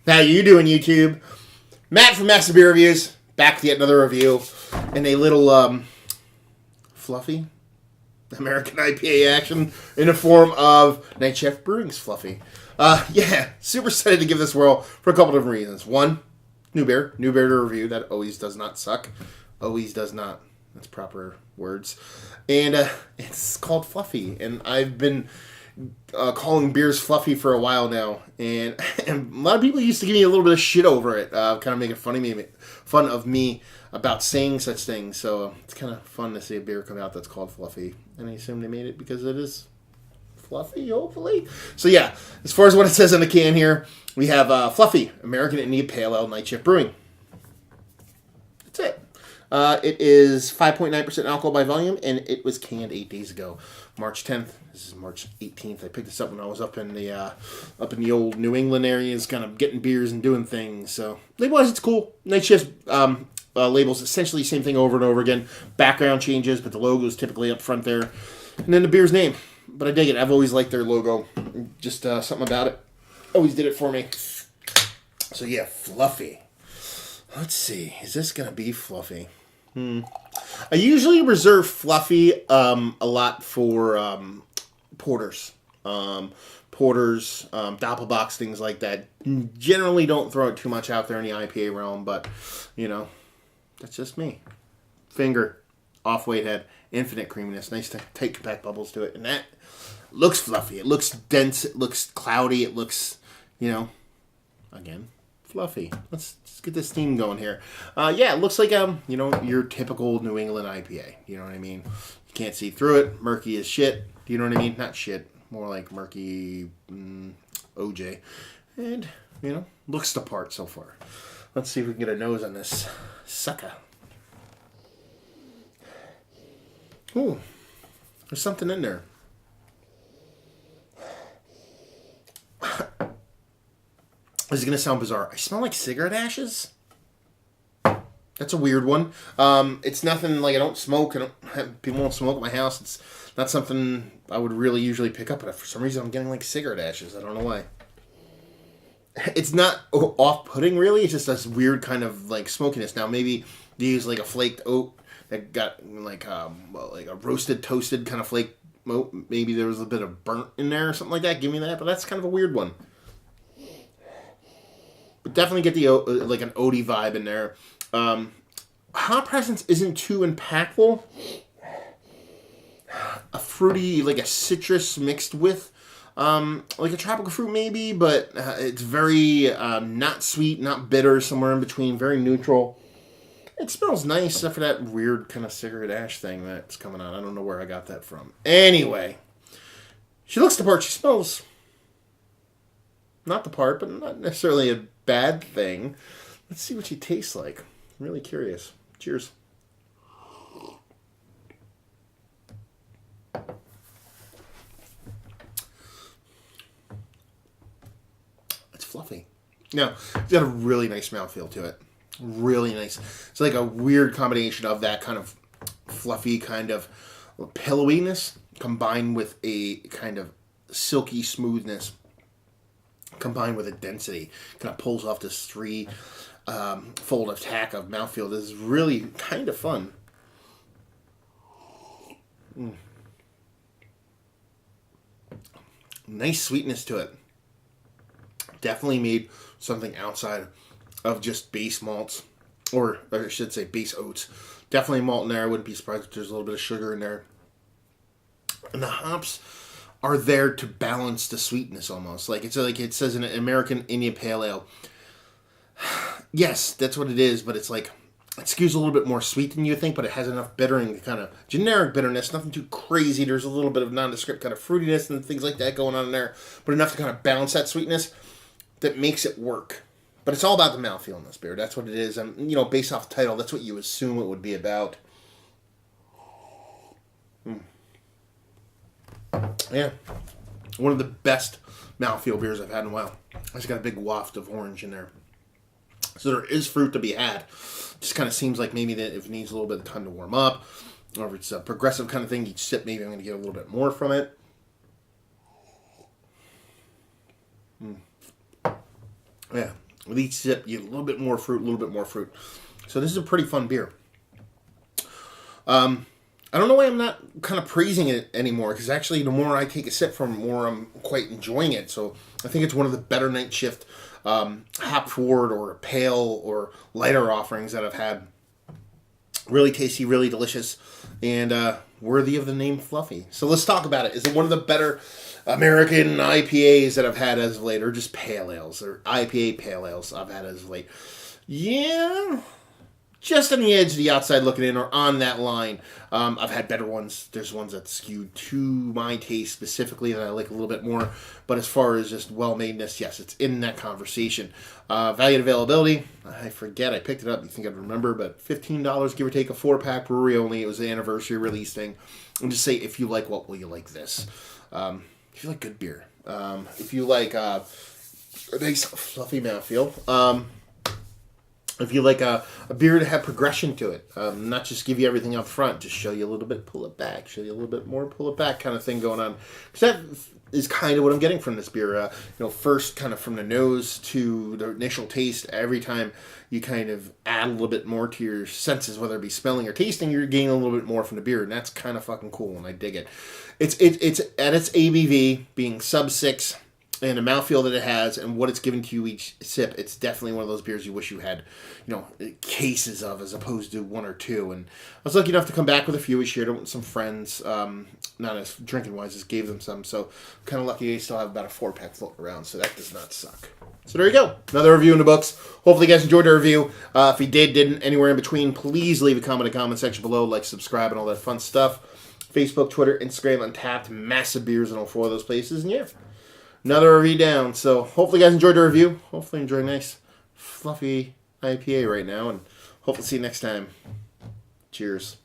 How you doing, YouTube? Matt from Master Beer Reviews, back with yet another review, and a little, fluffy American IPA action in the form of Night Chef Brewings Fluffy. Super excited to give this whirl for a couple different reasons. One, new beer to review. That always does not suck. Always does not. That's proper words. And it's called Fluffy, and I've been calling beers fluffy for a while now, and a lot of people used to give me a little bit of shit over it, kind of making fun of me about saying such things. So it's kind of fun to see a beer come out that's called Fluffy, and I assume they made it because it is fluffy, hopefully. So yeah, as far as what it says on the can here, we have Fluffy American India Pale Ale Night Shift Brewing. That's it. It is 5.9% alcohol by volume, and it was canned 8 days ago, March 10th. This is March 18th. I picked this up when I was up in the old New England areas, kind of getting beers and doing things. So label-wise, it's cool. Night Shift labels essentially the same thing over and over again. Background changes, but the logo is typically up front there, and then the beer's name. But I dig it. I've always liked their logo. Just something about it always did it for me. So yeah, Fluffy. Let's see. Is this gonna be Fluffy? I usually reserve Fluffy a lot for porters. Doppelbox, things like that. Generally don't throw it too much out there in the IPA realm, but, you know, that's just me. Finger, off-weight head, infinite creaminess, nice tight compact bubbles to it, and that looks fluffy. It looks dense, it looks cloudy, it looks, you know, again, fluffy. Let's get this theme going here. It looks like you know, your typical New England IPA. You know what I mean? You can't see through it. Murky as shit. You know what I mean? Not shit. More like murky OJ. And, you know, looks the part so far. Let's see if we can get a nose on this sucker. Ooh, there's something in there. This is going to sound bizarre. I smell like cigarette ashes. That's a weird one. It's nothing like I don't smoke. People won't smoke at my house. It's not something I would really usually pick up. But for some reason, I'm getting like cigarette ashes. I don't know why. It's not off-putting, really. It's just this weird kind of like smokiness. Now, maybe they use like a flaked oat that got like a roasted, toasted kind of flake oat. Maybe there was a bit of burnt in there or something like that. Give me that. But that's kind of a weird one. But definitely get the like an oaty vibe in there. Hop presence isn't too impactful. A fruity, like a citrus mixed with like a tropical fruit maybe, but it's very not sweet, not bitter, somewhere in between, very neutral. It smells nice, except for that weird kind of cigarette ash thing that's coming out. I don't know where I got that from. Anyway, she looks the part. She smells not the part, but not necessarily a bad thing. Let's see what she tastes like. I'm really curious. Cheers. It's fluffy. Now, it's got a really nice mouthfeel to it. Really nice. It's like a weird combination of that kind of fluffy kind of pillowiness combined with a kind of silky smoothness combined with a density. Kind of pulls off this fold attack of mouthfeel. This is really kind of fun. Nice sweetness to it. Definitely made something outside of just base malts, or I should say base oats. Definitely malt in there. I wouldn't be surprised if there's a little bit of sugar in there. And the hops are there to balance the sweetness almost. Like it says in an American India Pale Ale. Yes, that's what it is, but it's like it skews a little bit more sweet than you think, but it has enough bittering, kind of generic bitterness, nothing too crazy. There's a little bit of nondescript kind of fruitiness and things like that going on in there, but enough to kind of balance that sweetness that makes it work. But it's all about the mouthfeel in this beer. That's what it is. And, you know, based off the title, that's what you assume it would be about. Yeah. One of the best mouthfeel beers I've had in a while. It's got a big waft of orange in there. So there is fruit to be had. Just kind of seems like maybe that if it needs a little bit of time to warm up, or if it's a progressive kind of thing, each sip maybe I'm going to get a little bit more from it. Yeah. With each sip, you get a little bit more fruit, a little bit more fruit. So this is a pretty fun beer. I don't know why I'm not kind of praising it anymore, because actually the more I take a sip from it, the more I'm quite enjoying it. So I think it's one of the better night shift hop forward or pale or lighter offerings that I've had. Really tasty, really delicious, and worthy of the name Fluffy. So let's talk about it. Is it one of the better American IPAs that I've had as of late, or just pale ales, or IPA pale ales I've had as of late? Yeah, just on the edge of the outside looking in, or on that line. I've had better ones. There's ones that skew to my taste specifically that I like a little bit more. But as far as just well-madeness, yes, it's in that conversation. Value and availability, I forget. I picked it up. You think I'd remember, but $15, give or take, a 4-pack, brewery only. It was the anniversary release thing. And just say, if you like what, will you like this? If you like good beer. If you like a nice fluffy mouthfeel. If you like a beer to have progression to it, not just give you everything up front, just show you a little bit, pull it back, show you a little bit more, pull it back kind of thing going on. Because that is kind of what I'm getting from this beer. First kind of from the nose to the initial taste, every time you kind of add a little bit more to your senses, whether it be smelling or tasting, you're gaining a little bit more from the beer, and that's kind of fucking cool, and I dig it. It's at its ABV, being sub 6, and the mouthfeel that it has, and what it's given to you each sip, it's definitely one of those beers you wish you had, cases of, as opposed to one or two. And I was lucky enough to come back with a few. We shared it with some friends, not as drinking wise, just gave them some. So kind of lucky I still have about a 4-pack floating around, so that does not suck. So there you go, another review in the books. Hopefully you guys enjoyed the review. If you didn't, anywhere in between, please leave a comment in the comment section below, like, subscribe, and all that fun stuff. Facebook, Twitter, Instagram, Untapped, massive beers in all 4 of those places, and yeah. Another review down. So hopefully you guys enjoyed the review. Hopefully you enjoy a nice, fluffy IPA right now. And hopefully see you next time. Cheers.